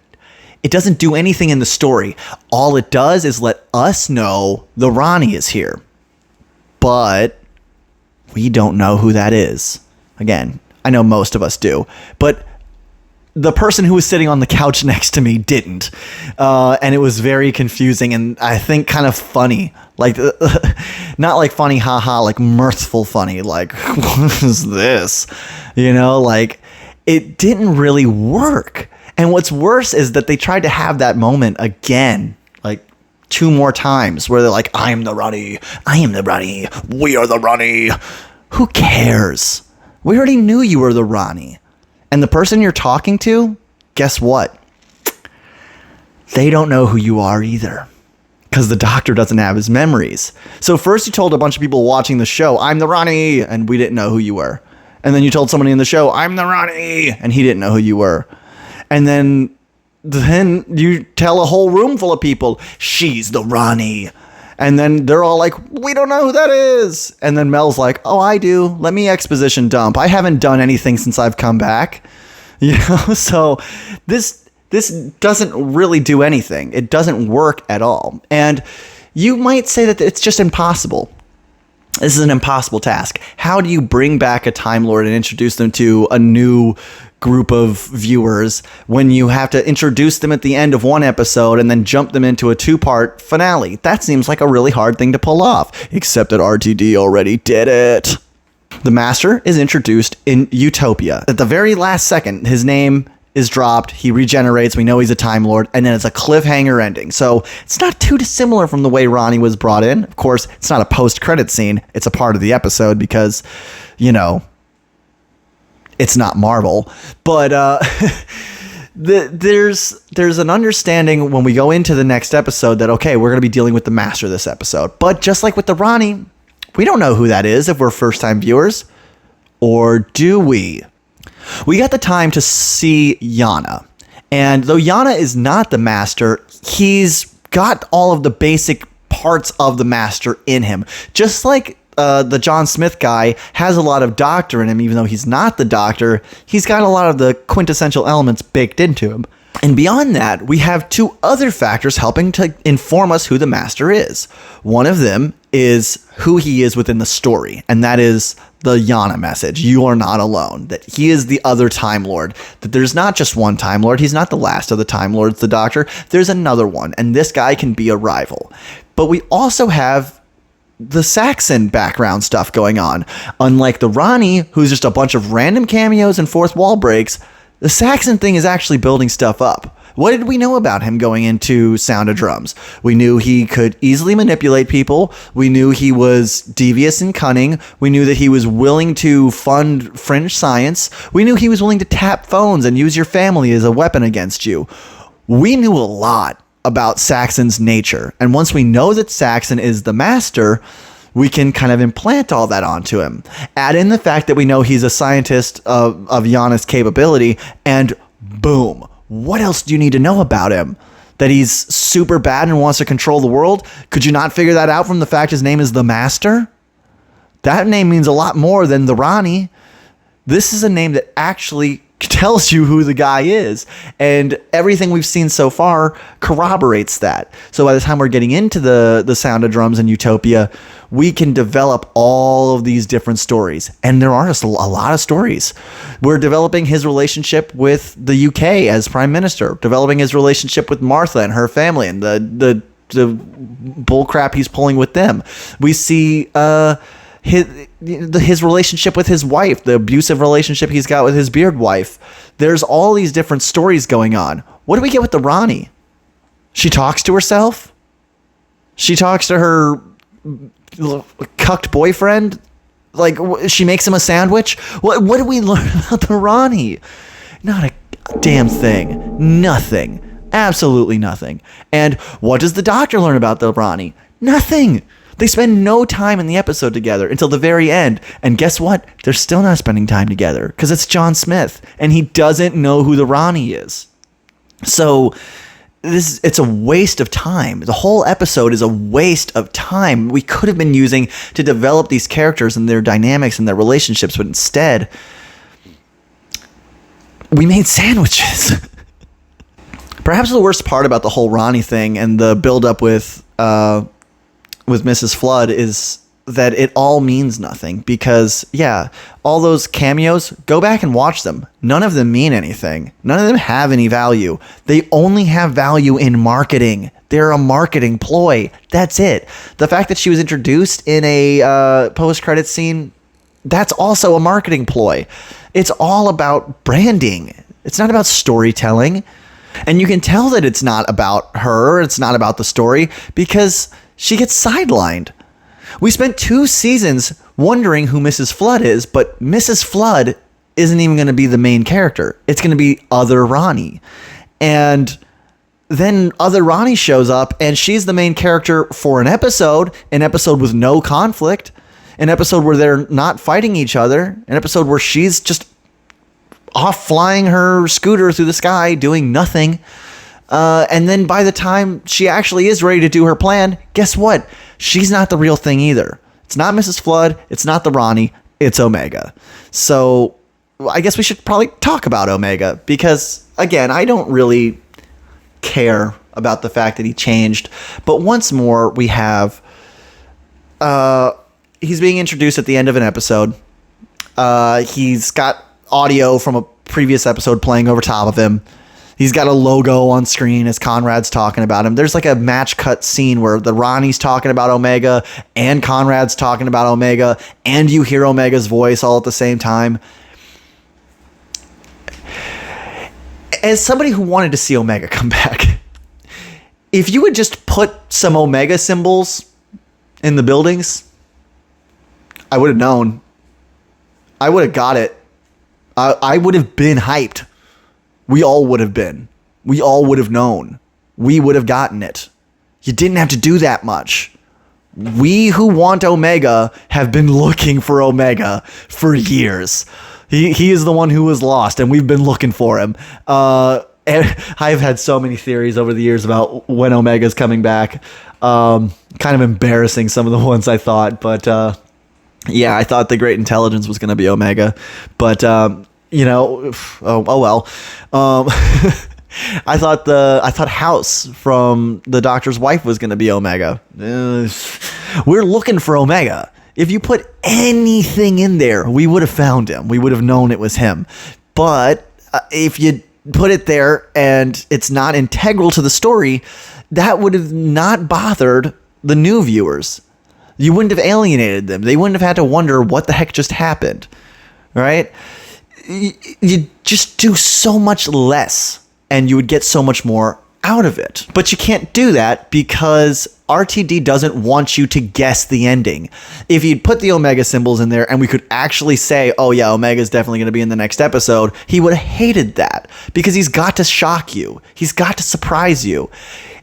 it doesn't do anything in the story. All it does is let us know the Rani is here. But we don't know who that is. Again, I know most of us do. But the person who was sitting on the couch next to me didn't. And it was very confusing and I think kind of funny. Like, not like funny, haha, like mirthful funny. Like, what is this? You know, like, it didn't really work. And what's worse is that they tried to have that moment again, like 2 more times, where they're like, I am the Rani, I am the Rani, we are the Rani. Who cares? We already knew you were the Rani. And the person you're talking to, guess what? They don't know who you are either. Because the Doctor doesn't have his memories. So first you told a bunch of people watching the show, I'm the Rani, and we didn't know who you were. And then you told somebody in the show, I'm the Rani, and he didn't know who you were. And then you tell a whole room full of people, she's the Rani. And then they're all like, we don't know who that is. And then Mel's like, oh, I do. Let me exposition dump. I haven't done anything since I've come back. You know, so this doesn't really do anything. It doesn't work at all. And you might say that it's just impossible. This is an impossible task. How do you bring back a Time Lord and introduce them to a new group of viewers when you have to introduce them at the end of one episode and then jump them into a 2-part finale? That seems like a really hard thing to pull off, except that RTD already did it. The Master is introduced in Utopia. At the very last second, his name is dropped, he regenerates, we know he's a Time Lord, and then it's a cliffhanger ending. So it's not too dissimilar from the way Rani was brought in. Of course, it's not a post-credit scene, it's a part of the episode because, you know, it's not Marvel. But there's an understanding when we go into the next episode that, okay, we're going to be dealing with the Master this episode. But just like with the Rani, we don't know who that is if we're first-time viewers. Or do we? We got the time to see Yana. And though Yana is not the Master, he's got all of the basic parts of the Master in him. Just like the John Smith guy has a lot of Doctor in him, even though he's not the Doctor, he's got a lot of the quintessential elements baked into him. And beyond that, we have 2 other factors helping to inform us who the Master is. One of them is who he is within the story, and that is the Yana message. You are not alone. That he is the other Time Lord. That there's not just one Time Lord. He's not the last of the Time Lords, the Doctor. There's another one, and this guy can be a rival. But we also have the Saxon background stuff going on. Unlike the Rani, who's just a bunch of random cameos and fourth wall breaks, the Saxon thing is actually building stuff up. What did we know about him going into Sound of Drums? We knew he could easily manipulate people. We knew he was devious and cunning. We knew that he was willing to fund fringe science. We knew he was willing to tap phones and use your family as a weapon against you. We knew a lot about Saxon's nature. And once we know that Saxon is the master, we can kind of implant all that onto him. Add in the fact that we know he's a scientist of Yana's capability, and boom. What else do you need to know about him? That he's super bad and wants to control the world? Could you not figure that out from the fact his name is the Master? That name means a lot more than the Rani. This is a name that actually tells you who the guy is, and everything we've seen so far corroborates that. So by the time we're getting into the Sound of Drums and Utopia, we can develop all of these different stories, and there are just a lot of stories. We're developing his relationship with the UK as Prime Minister, developing his relationship with Martha and her family, and the bullcrap he's pulling with them. We see his relationship with his wife, the abusive relationship he's got with his beard wife. There's all these different stories going on. What do we get with the Rani? She talks to herself? She talks to her cucked boyfriend? Like, she makes him a sandwich? What do we learn about the Rani? Not a damn thing. Nothing. Absolutely nothing. And what does the Doctor learn about the Rani? Nothing. They spend no time in the episode together until the very end. And guess what? They're still not spending time together because it's John Smith and he doesn't know who the Rani is. So it's a waste of time. The whole episode is a waste of time we could have been using to develop these characters and their dynamics and their relationships, but instead we made sandwiches. Perhaps the worst part about the whole Rani thing and the build-up with Mrs. Flood is that it all means nothing because, yeah, all those cameos, go back and watch them. None of them mean anything. None of them have any value. They only have value in marketing. They're a marketing ploy. That's it. The fact that she was introduced in a post-credit scene, that's also a marketing ploy. It's all about branding. It's not about storytelling. And you can tell that it's not about her. It's not about the story because she gets sidelined. We spent 2 seasons wondering who Mrs. Flood is, but Mrs. Flood isn't even going to be the main character. It's going to be Other Rani. And then Other Rani shows up, and she's the main character for an episode with no conflict, an episode where they're not fighting each other, an episode where she's just off flying her scooter through the sky, doing nothing. And then by the time she actually is ready to do her plan, guess what? She's not the real thing either. It's not Mrs. Flood. It's not the Rani. It's Omega. So I guess we should probably talk about Omega because, again, I don't really care about the fact that he changed. But once more, we have... he's being introduced at the end of an episode. He's got audio from a previous episode playing over top of him. He's got a logo on screen as Conrad's talking about him. There's like a match cut scene where the Ronnie's talking about Omega and Conrad's talking about Omega, and you hear Omega's voice all at the same time. As somebody who wanted to see Omega come back, if you would just put some Omega symbols in the buildings, I would have known. I would have got it. I would have been hyped. We all would have been. We all would have known. We would have gotten it. You didn't have to do that much. We who want Omega have been looking for Omega for years. He is the one who was lost, and we've been looking for him. I've had so many theories over the years about when Omega's coming back. Kind of embarrassing, some of the ones I thought, but yeah, I thought the Great Intelligence was going to be Omega, but oh well. I thought House from the Doctor's wife was going to be Omega. We're looking for Omega. If you put anything in there, we would have found him. We would have known it was him. But if you put it there and it's not integral to the story, that would have not bothered the new viewers. You wouldn't have alienated them. They wouldn't have had to wonder what the heck just happened, right? You just do so much less and you would get so much more out of it. But you can't do that because RTD doesn't want you to guess the ending. If you'd put the Omega symbols in there and we could actually say, oh yeah, Omega's definitely going to be in the next episode, he would have hated that because he's got to shock you. He's got to surprise you.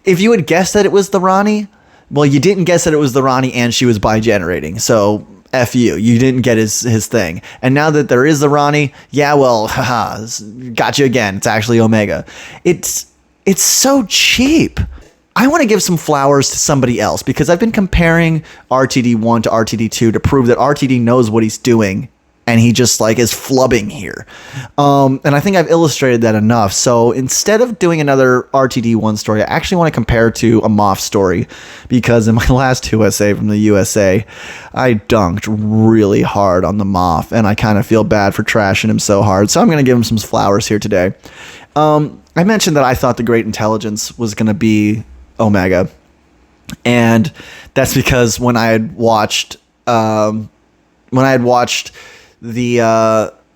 If you had guessed that it was the Rani, well, you didn't guess that it was the Rani and she was bi-generating, so F you. You didn't get his thing. And now that there is the Rani, yeah, well, haha, got you again. It's actually Omega. It's so cheap. I want to give some flowers to somebody else because I've been comparing RTD1 to RTD2 to prove that RTD knows what he's doing and he just like is flubbing here. And I think I've illustrated that enough. So instead of doing another RTD1 story, I actually want to compare to a Moff story because in my last USA from the USA, I dunked really hard on the Moff and I kind of feel bad for trashing him so hard. So I'm going to give him some flowers here today. I mentioned that I thought the Great Intelligence was going to be Omega. And that's because when I had watched the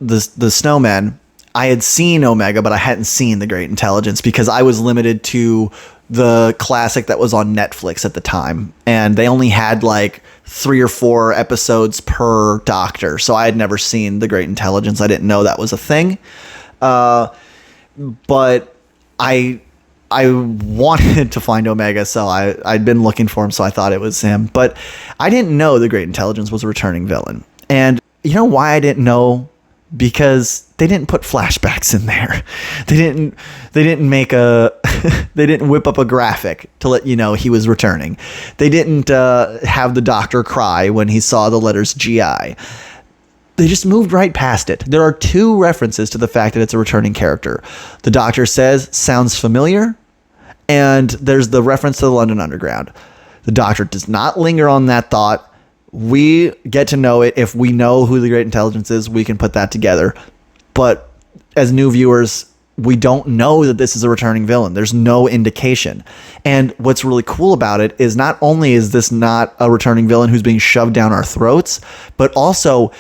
Snowmen, I had seen Omega, but I hadn't seen the Great Intelligence because I was limited to the classic that was on Netflix at the time. And they only had like 3 or 4 episodes per Doctor. So I had never seen the Great Intelligence. I didn't know that was a thing. But I wanted to find Omega, so I'd been looking for him, so I thought it was him. But I didn't know the Great Intelligence was a returning villain. And you know why I didn't know? Because they didn't put flashbacks in there. They didn't make they didn't whip up a graphic to let you know he was returning. They didn't have the Doctor cry when he saw the letters GI. They just moved right past it. There are 2 references to the fact that it's a returning character. The Doctor says, sounds familiar, and there's the reference to the London Underground. The Doctor does not linger on that thought. We get to know it. If we know who the Great Intelligence is, we can put that together. But as new viewers, we don't know that this is a returning villain. There's no indication. And what's really cool about it is not only is this not a returning villain who's being shoved down our throats, but also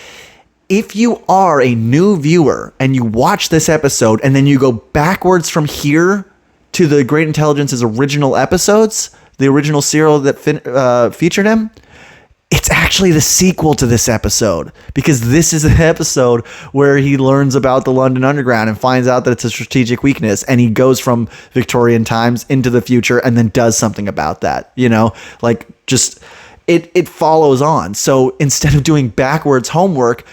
if you are a new viewer and you watch this episode and then you go backwards from here to the Great Intelligence's original episodes, the original serial that featured him, it's actually the sequel to this episode because this is the episode where he learns about the London Underground and finds out that it's a strategic weakness, and he goes from Victorian times into the future and then does something about that, you know, like just it follows on. So instead of doing backwards homework,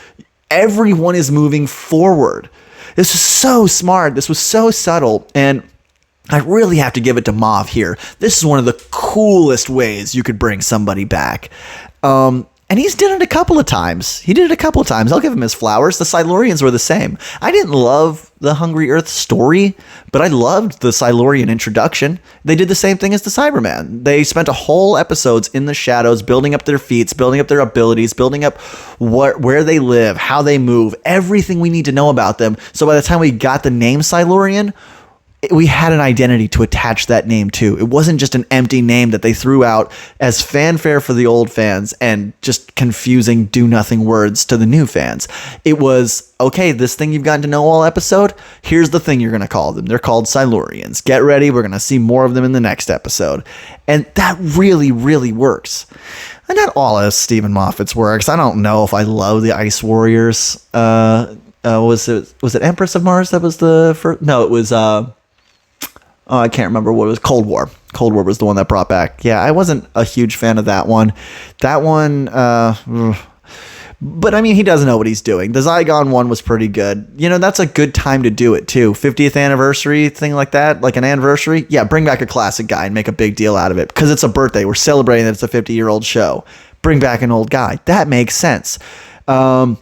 everyone is moving forward. This was so smart. This was so subtle. And I really have to give it to Moff here. This is one of the coolest ways you could bring somebody back. And he's done it a couple of times. I'll give him his flowers. The Silurians were the same. I didn't love the Hungry Earth story, but I loved the Silurian introduction. They did the same thing as the Cybermen. They spent a whole episodes in the shadows, building up their feats, building up their abilities, building up where they live, how they move, everything we need to know about them. So by the time we got the name Silurian, we had an identity to attach that name to. It wasn't just an empty name that they threw out as fanfare for the old fans and just confusing do-nothing words to the new fans. It was, okay, this thing you've gotten to know all episode, here's the thing you're going to call them. They're called Silurians. Get ready, we're going to see more of them in the next episode. And that really, really works. And not all of Stephen Moffat's works. I don't know if I love the Ice Warriors. Was it Empress of Mars that was the first? No, it was... I can't remember what it was. Cold War. Cold War was the one that brought back. Yeah, I wasn't a huge fan of that one. But I mean, he doesn't know what he's doing. The Zygon one was pretty good. You know, that's a good time to do it too. 50th anniversary, thing like that, like an anniversary. Yeah, bring back a classic guy and make a big deal out of it because it's a birthday. We're celebrating that it's a 50-year-old show. Bring back an old guy. That makes sense. The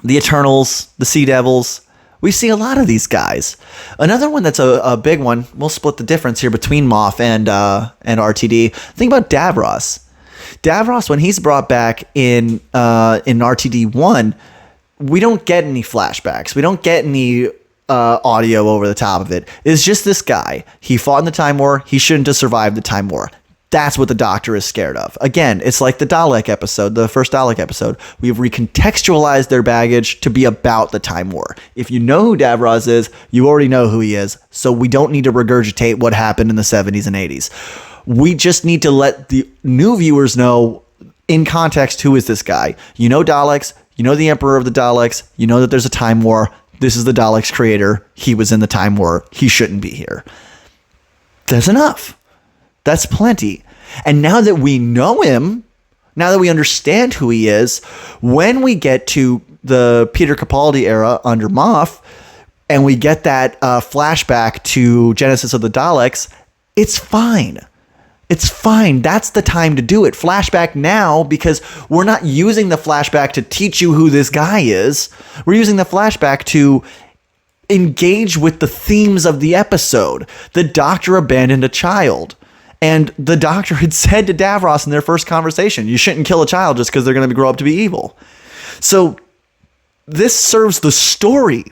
Eternals, the Sea Devils. We see a lot of these guys. Another one that's a big one, we'll split the difference here between Moff and RTD. Think about Davros. Davros, when he's brought back in RTD1, we don't get any flashbacks. We don't get any audio over the top of it. It's just this guy. He fought in the Time War. He shouldn't have survived the Time War. That's what the Doctor is scared of. Again, it's like the Dalek episode, the first Dalek episode. We've recontextualized their baggage to be about the Time War. If you know who Davros is, you already know who he is, so we don't need to regurgitate what happened in the 70s and 80s. We just need to let the new viewers know, in context, who is this guy. You know Daleks, you know the Emperor of the Daleks, you know that there's a Time War. This is the Daleks' creator. He was in the Time War. He shouldn't be here. That's enough. That's plenty. And now that we know him, now that we understand who he is, when we get to the Peter Capaldi era under Moff, and we get that flashback to Genesis of the Daleks, it's fine. It's fine. That's the time to do it. Flashback now, because we're not using the flashback to teach you who this guy is. We're using the flashback to engage with the themes of the episode. The Doctor abandoned a child. And the Doctor had said to Davros in their first conversation, you shouldn't kill a child just because they're going to grow up to be evil. So this serves the story.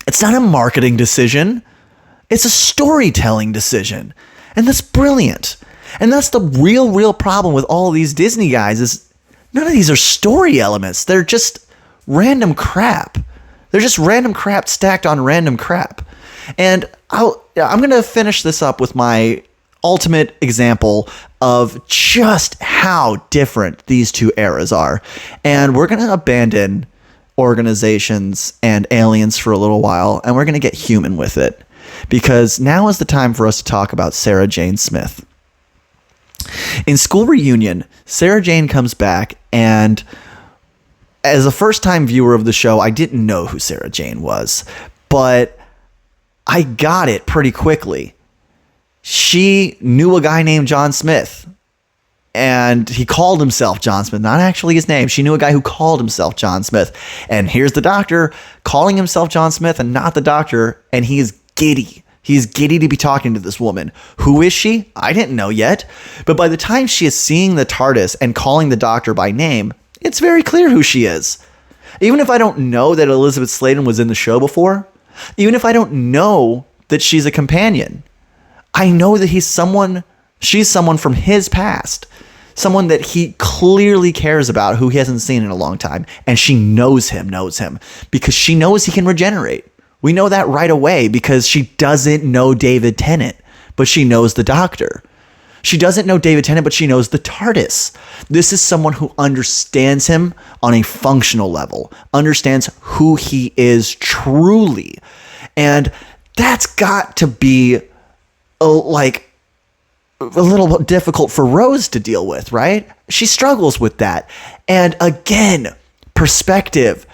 It's not a marketing decision. It's a storytelling decision. And that's brilliant. And that's the real problem with all of these Disney guys is none of these are story elements. They're just random crap. They're just random crap stacked on random crap. And I'm going to finish this up with my ultimate example of just how different these two eras are. And we're going to abandon organizations and aliens for a little while, and we're going to get human with it. Because now is the time for us to talk about Sarah Jane Smith. In School Reunion, Sarah Jane comes back, and as a first-time viewer of the show, I didn't know who Sarah Jane was, but I got it pretty quickly. She knew a guy named John Smith, and he called himself John Smith, not actually his name. She knew a guy who called himself John Smith, and here's the Doctor calling himself John Smith and not the Doctor, and he is giddy. He's giddy to be talking to this woman. Who is she? I didn't know yet. But by the time she is seeing the TARDIS and calling the Doctor by name, it's very clear who she is. Even if I don't know that Elizabeth Sladen was in the show before, even if I don't know that she's a companion, I know that she's someone from his past, someone that he clearly cares about, who he hasn't seen in a long time. And she knows him, because she knows he can regenerate. We know that right away because she doesn't know David Tennant, but she knows the Doctor. She doesn't know David Tennant, but she knows the TARDIS. This is someone who understands him on a functional level, understands who he is truly. And that's got to be a little difficult for Rose to deal with, right? She struggles with that. And again, perspective.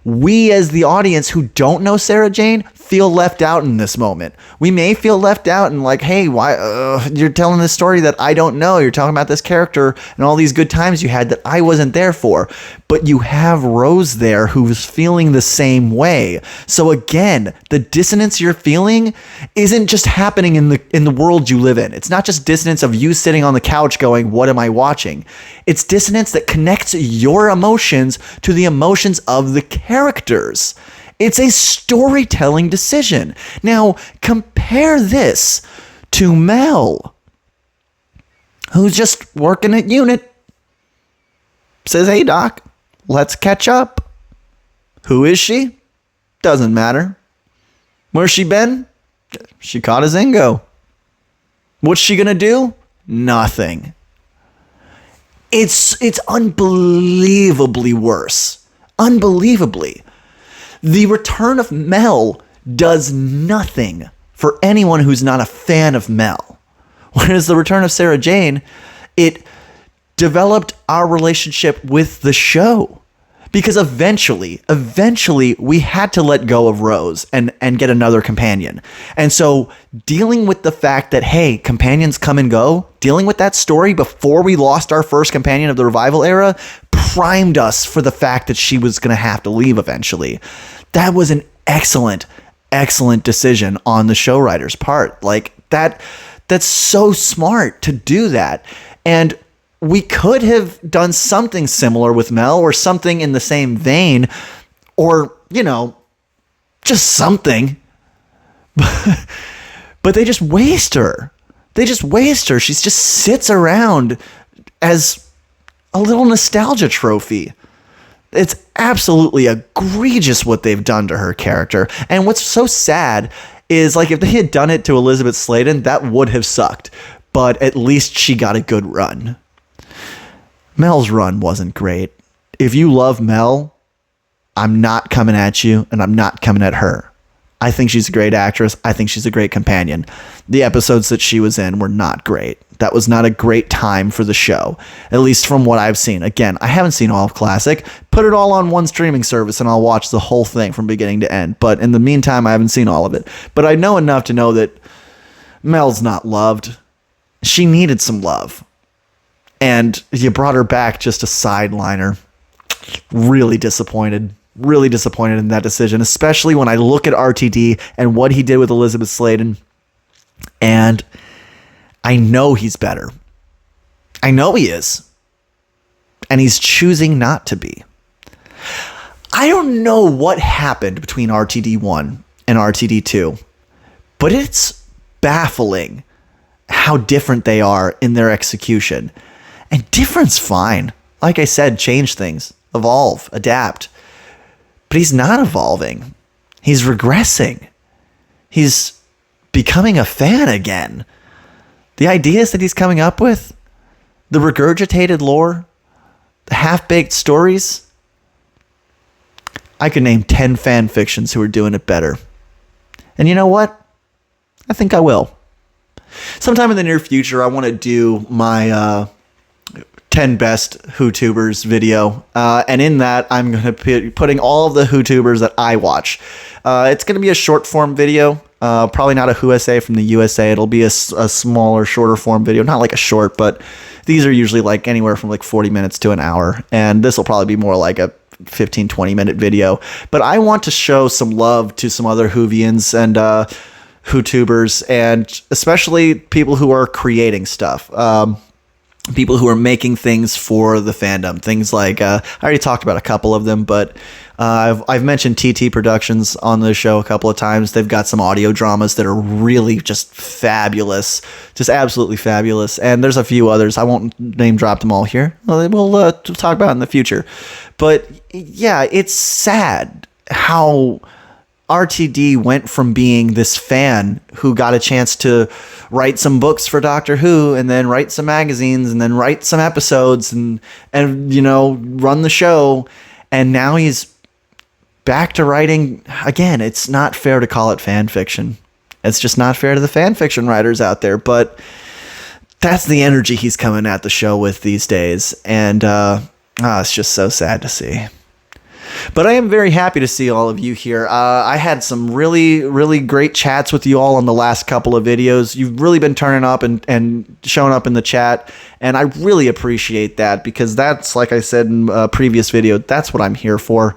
We as the audience who don't know Sarah Jane feel left out in this moment. We may feel left out and like, hey, why you're telling this story that I don't know. You're talking about this character and all these good times you had that I wasn't there for. But you have Rose there who's feeling the same way. So again, the dissonance you're feeling isn't just happening in the world you live in. It's not just dissonance of you sitting on the couch going, what am I watching? It's dissonance that connects your emotions to the emotions of the characters. It's a storytelling decision. Now, compare this to Mel, who's just working at Unit. Says, hey, Doc, let's catch up. Who is she? Doesn't matter. Where's she been? She caught a Zingo. What's she gonna do? Nothing. It's unbelievably worse. Unbelievably. The return of Mel does nothing for anyone who's not a fan of Mel. Whereas the return of Sarah Jane, it developed our relationship with the show. Because eventually, we had to let go of Rose and get another companion. And so dealing with the fact that, hey, companions come and go, dealing with that story before we lost our first companion of the revival era, primed us for the fact that she was going to have to leave eventually. That was an excellent decision on the show writer's part. Like that's so smart to do that. And we could have done something similar with Mel or something in the same vein, or, just something. But they just waste her. She just sits around as a little nostalgia trophy. It's absolutely egregious what they've done to her character. And what's so sad is, like, if they had done it to Elizabeth Sladen, that would have sucked. But at least she got a good run. Mel's run wasn't great. If you love Mel, I'm not coming at you, and I'm not coming at her. I think she's a great actress. I think she's a great companion. The episodes that she was in were not great. That was not a great time for the show, at least from what I've seen. Again, I haven't seen all of Classic. Put it all on one streaming service and I'll watch the whole thing from beginning to end. But in the meantime, I haven't seen all of it. But I know enough to know that Mel's not loved. She needed some love. And you brought her back just a sideliner. Really disappointed in that decision, especially when I look at RTD and what he did with Elizabeth Sladen. And I know he's better. I know he is. And he's choosing not to be. I don't know what happened between RTD1 and RTD2, but it's baffling how different they are in their execution. And different's fine. Like I said, change things, evolve, adapt. But he's not evolving. He's regressing. He's becoming a fan again. The ideas that he's coming up with, the regurgitated lore, the half-baked stories. I could name 10 fan fictions who are doing it better. And you know what? I think I will. Sometime in the near future, I want to do my 10 best WhoTubers video. And in that, I'm going to be putting all of the WhoTubers that I watch. It's going to be a short form video. Probably not a WhoSA from the USA. It'll be a smaller, shorter form video. Not like a short, but these are usually like anywhere from like 40 minutes to an hour. And this will probably be more like a 15, 20 minute video. But I want to show some love to some other Whovians and WhoTubers, and especially people who are creating stuff. People who are making things for the fandom. Things like, I already talked about a couple of them, but I've mentioned TT Productions on the show a couple of times. They've got some audio dramas that are really just fabulous. Just absolutely fabulous. And there's a few others. I won't name drop them all here. We'll talk about it in the future. But yeah, it's sad how RTD went from being this fan who got a chance to write some books for Doctor Who, and then write some magazines, and then write some episodes, and run the show, and now he's back to writing again. It's not fair to call it fan fiction. It's just not fair to the fan fiction writers out there, but that's the energy he's coming at the show with these days, and it's just so sad to see. But I am very happy to see all of you here. I had some really, really great chats with you all on the last couple of videos. You've really been turning up and showing up in the chat, and I really appreciate that, because that's, like I said in a previous video, that's what I'm here for.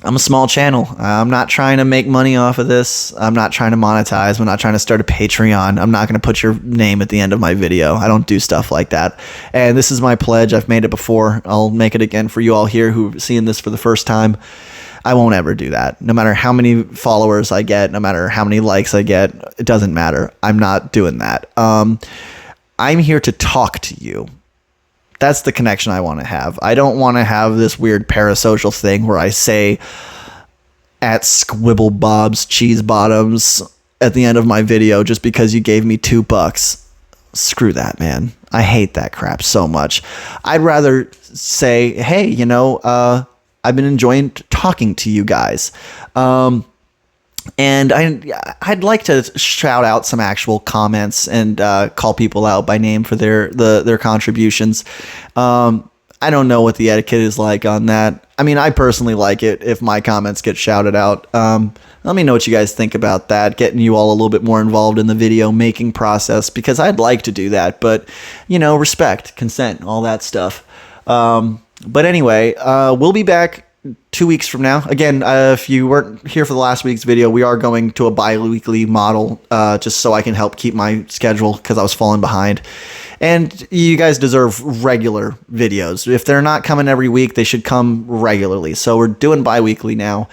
I'm a small channel. I'm not trying to make money off of this. I'm not trying to monetize. I'm not trying to start a Patreon. I'm not going to put your name at the end of my video. I don't do stuff like that. And this is my pledge. I've made it before. I'll make it again for you all here who are seeing this for the first time. I won't ever do that. No matter how many followers I get, no matter how many likes I get, it doesn't matter. I'm not doing that. I'm here to talk to you. That's the connection I want to have. I don't want to have this weird parasocial thing where I say at Squibble Bob's Cheese Bottoms at the end of my video just because you gave me $2. Screw that, man. I hate that crap so much. I'd rather say, hey, I've been enjoying talking to you guys. And I'd like to shout out some actual comments and call people out by name for their contributions. I don't know what the etiquette is like on that. I mean, I personally like it if my comments get shouted out. Let me know what you guys think about that, getting you all a little bit more involved in the video making process, because I'd like to do that. But, respect, consent, all that stuff. But anyway, we'll be back 2 weeks from now. Again, if you weren't here for the last week's video, we are going to a bi-weekly model, just so I can help keep my schedule because I was falling behind. And you guys deserve regular videos. If they're not coming every week, they should come regularly. So we're doing bi-weekly now.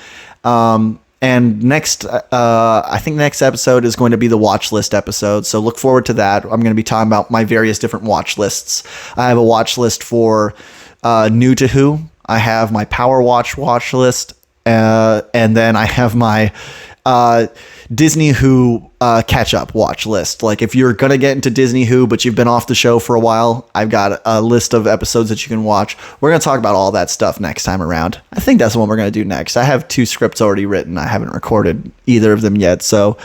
And next, I think next episode is going to be the watch list episode. So look forward to that. I'm going to be talking about my various different watch lists. I have a watch list for New to Who. I have my Power Watch list. And then I have my Disney Who catch-up watch list. Like, if you're gonna get into Disney Who but you've been off the show for a while, I've got a list of episodes that you can watch. We're gonna talk about all that stuff next time around. I think that's the one we're gonna do next. I have 2 scripts already written. I haven't recorded either of them yet, so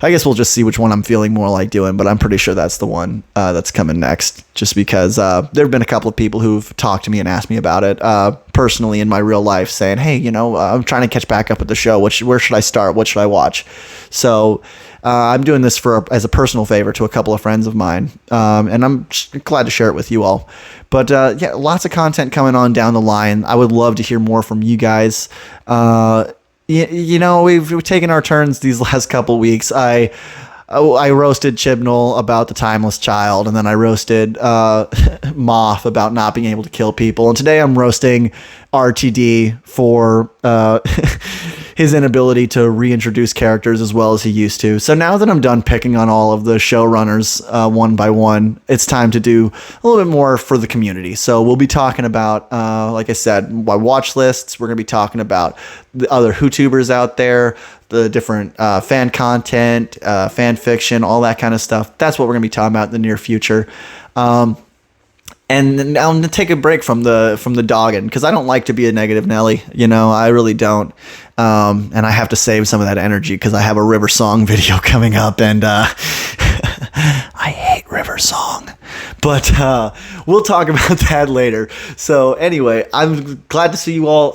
I guess we'll just see which one I'm feeling more like doing, but I'm pretty sure that's the one that's coming next, just because there have been a couple of people who've talked to me and asked me about it personally in my real life, saying, hey, I'm trying to catch back up with the show. Where should I start? What should I watch? So I'm doing this as a personal favor to a couple of friends of mine, and I'm glad to share it with you all. But yeah, lots of content coming on down the line. I would love to hear more from you guys. We've taken our turns these last couple weeks. I roasted Chibnall about the Timeless Child, and then I roasted Moff about not being able to kill people. And today I'm roasting RTD for his inability to reintroduce characters as well as he used to. So now that I'm done picking on all of the showrunners one by one, it's time to do a little bit more for the community. So we'll be talking about, like I said, my watch lists. We're going to be talking about the other WhoTubers out there, the different fan content, fan fiction, all that kind of stuff. That's what we're going to be talking about in the near future. And now I'm going to take a break from the dogging, because I don't like to be a negative Nelly. I really don't. And I have to save some of that energy because I have a River Song video coming up, and I hate River Song. But we'll talk about that later. So anyway, I'm glad to see you all.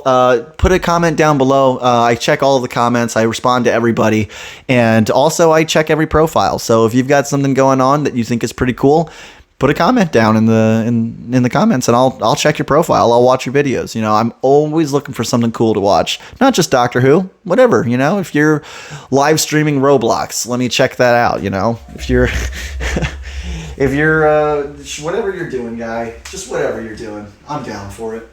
Put a comment down below. I check all of the comments. I respond to everybody. And also I check every profile. So if you've got something going on that you think is pretty cool, put a comment down in the comments, and I'll check your profile. I'll watch your videos. I'm always looking for something cool to watch. Not just Doctor Who, whatever. If you're live streaming Roblox, let me check that out. If you're whatever you're doing, guy, just whatever you're doing, I'm down for it.